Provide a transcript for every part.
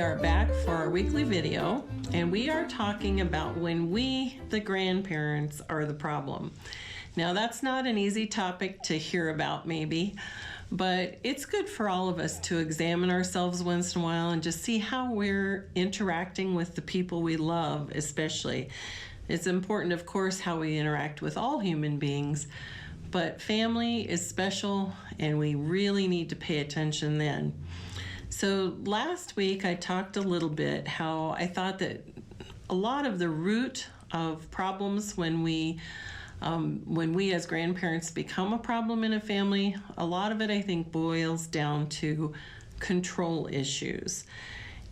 We are back for our weekly video, and we are talking about when we, the grandparents, are the problem. Now, that's not an easy topic to hear about, maybe, but it's good for all of us to examine ourselves once in a while and just see how we're interacting with the people we love, especially. It's important, of course, how we interact with all human beings, but family is special, and we really need to pay attention then. So last week I talked a little bit how I thought that a lot of the root of problems when we as grandparents become a problem in a family, a lot of it I think boils down to control issues.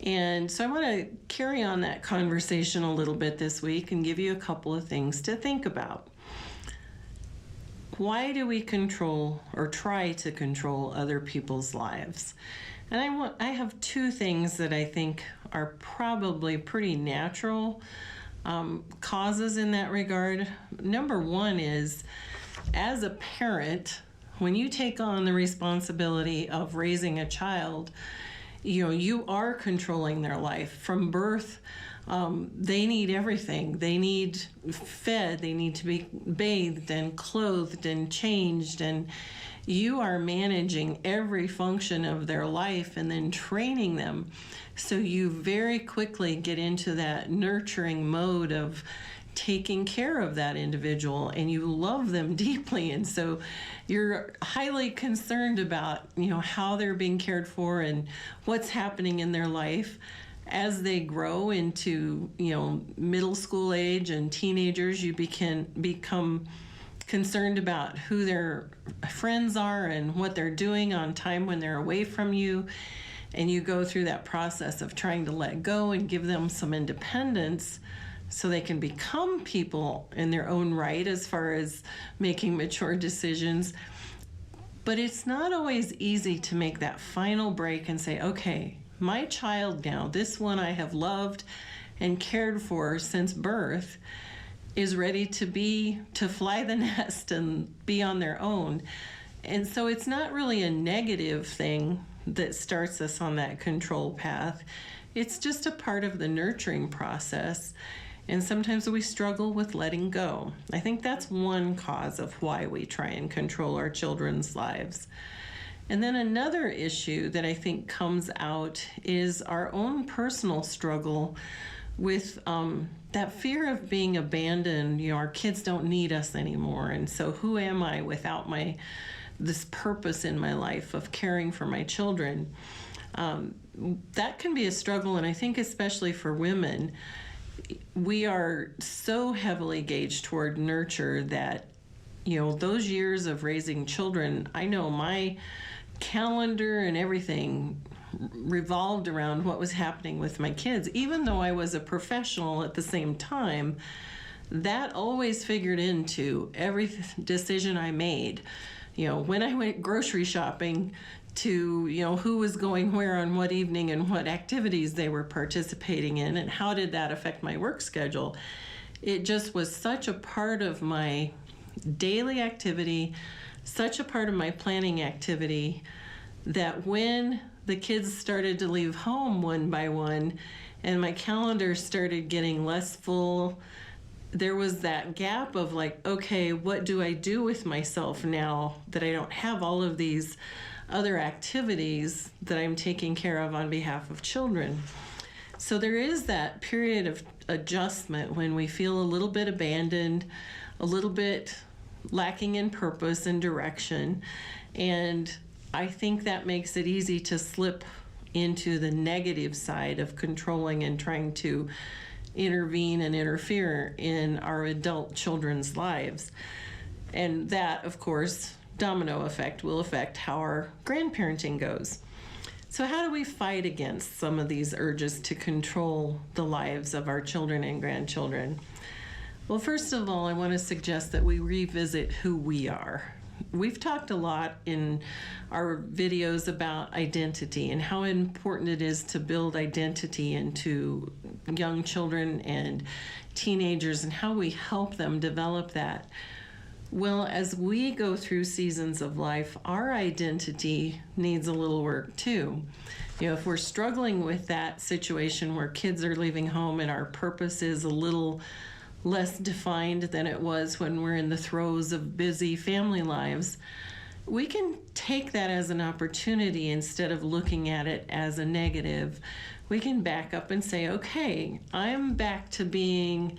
And so I want to carry on that conversation a little bit this week and give you a couple of things to think about. Why do we control or try to control other people's lives? And I have two things that I think are probably pretty natural causes in that regard. Number one is, as a parent, when you take on the responsibility of raising a child, you are controlling their life from birth. They need everything. They need fed, they need to be bathed and clothed and changed, and you are managing every function of their life and then training them. So you very quickly get into that nurturing mode of taking care of that individual, and you love them deeply. And so you're highly concerned about, how they're being cared for and what's happening in their life. As they grow into, middle school age and teenagers, you become concerned about who their friends are and what they're doing on time when they're away from you. And you go through that process of trying to let go and give them some independence so they can become people in their own right as far as making mature decisions. But it's not always easy to make that final break and say, okay, my child now, this one I have loved and cared for since birth, is ready to fly the nest and be on their own. And so it's not really a negative thing that starts us on that control path. It's just a part of the nurturing process. And sometimes we struggle with letting go. I think that's one cause of why we try and control our children's lives. And then another issue that I think comes out is our own personal struggle with that fear of being abandoned. Our kids don't need us anymore. And so who am I without this purpose in my life of caring for my children? That can be a struggle. And I think especially for women, we are so heavily gauged toward nurture that, those years of raising children, I know my calendar and everything revolved around what was happening with my kids. Even though I was a professional at the same time, that always figured into every decision I made. When I went grocery shopping, to who was going where on what evening and what activities they were participating in and how did that affect my work schedule. It just was such a part of my daily activity, such a part of my planning activity, that when the kids started to leave home one by one and my calendar started getting less full, there was that gap of okay, what do I do with myself now that I don't have all of these other activities that I'm taking care of on behalf of children? So there is that period of adjustment when we feel a little bit abandoned, a little bit lacking in purpose and direction. And I think that makes it easy to slip into the negative side of controlling and trying to intervene and interfere in our adult children's lives. And that, of course, domino effect will affect how our grandparenting goes. So how do we fight against some of these urges to control the lives of our children and grandchildren? Well, first of all, I want to suggest that we revisit who we are. We've talked a lot in our videos about identity and how important it is to build identity into young children and teenagers and how we help them develop that. Well, as we go through seasons of life, our identity needs a little work too. If we're struggling with that situation where kids are leaving home and our purpose is a little less defined than it was when we're in the throes of busy family lives, we can take that as an opportunity instead of looking at it as a negative. We can back up and say, okay, I'm back to being,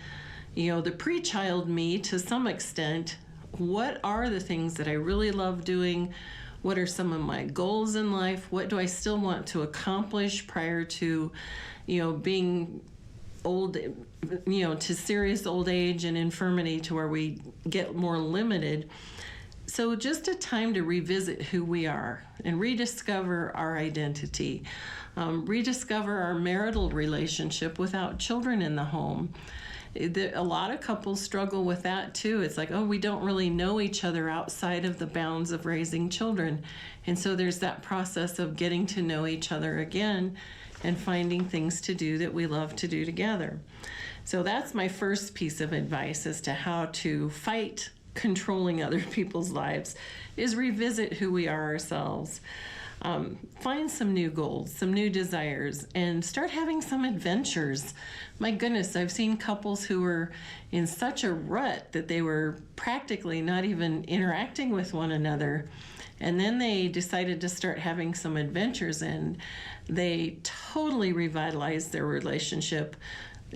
the pre-child me to some extent. What are the things that I really love doing? What are some of my goals in life? What do I still want to accomplish prior to, being old, to serious old age and infirmity to where we get more limited? So just a time to revisit who we are and rediscover our identity, rediscover our marital relationship without children in the home. A lot of couples struggle with that too. It's like, we don't really know each other outside of the bounds of raising children. And so there's that process of getting to know each other again and finding things to do that we love to do together. So that's my first piece of advice as to how to fight controlling other people's lives, is revisit who we are ourselves. Find some new goals, some new desires, and start having some adventures. My goodness, I've seen couples who were in such a rut that they were practically not even interacting with one another. And then they decided to start having some adventures, and they totally revitalized their relationship,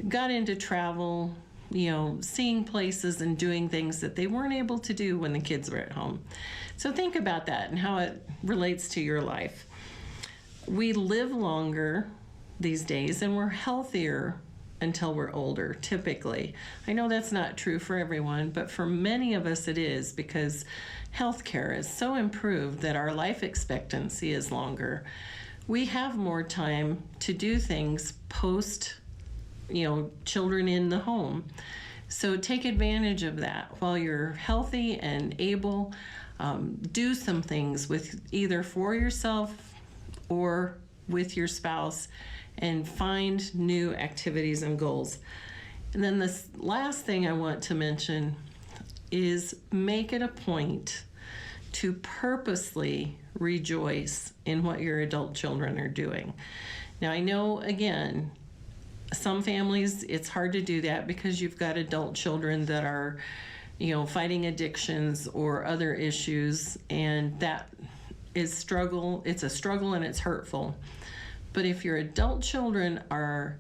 got into travel, seeing places and doing things that they weren't able to do when the kids were at home. So think about that and how it relates to your life. We live longer these days and we're healthier until we're older, typically. I know that's not true for everyone, but for many of us it is, because healthcare is so improved that our life expectancy is longer. We have more time to do things post children in the home. So take advantage of that while you're healthy and able. Do some things with either for yourself or with your spouse, and find new activities and goals. And then this last thing I want to mention is make it a point to purposely rejoice in what your adult children are doing. Now, I know, again, some families, it's hard to do that because you've got adult children that are, fighting addictions or other issues, and that is struggle. It's a struggle and it's hurtful. But if your adult children are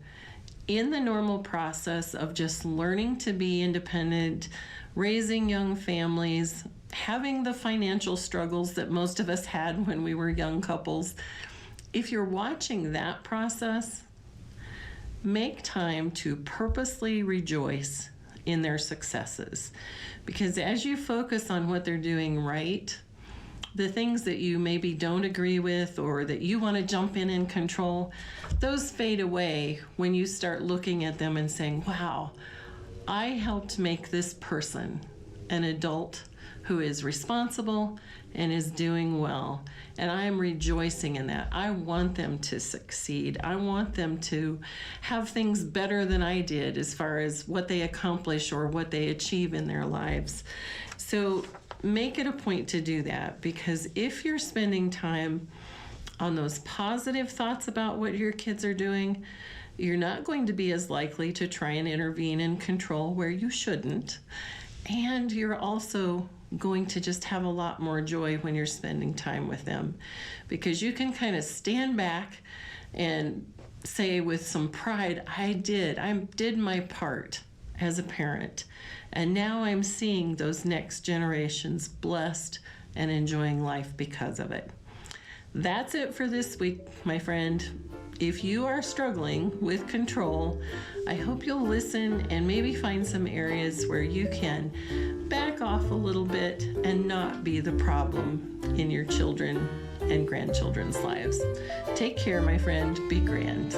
in the normal process of just learning to be independent, raising young families, having the financial struggles that most of us had when we were young couples, if you're watching that process, make time to purposely rejoice in their successes. Because as you focus on what they're doing right, the things that you maybe don't agree with or that you want to jump in and control, those fade away when you start looking at them and saying, wow, I helped make this person an adult who is responsible and is doing well. And I am rejoicing in that. I want them to succeed. I want them to have things better than I did as far as what they accomplish or what they achieve in their lives. So make it a point to do that, because if you're spending time on those positive thoughts about what your kids are doing, you're not going to be as likely to try and intervene and control where you shouldn't. And you're also going to just have a lot more joy when you're spending time with them, because you can kind of stand back and say with some pride, I did my part as a parent, and now I'm seeing those next generations blessed and enjoying life because of it. That's it for this week, my friend. If you are struggling with control, I hope you'll listen and maybe find some areas where you can back off a little bit and not be the problem in your children and grandchildren's lives. Take care, my friend. Be grand.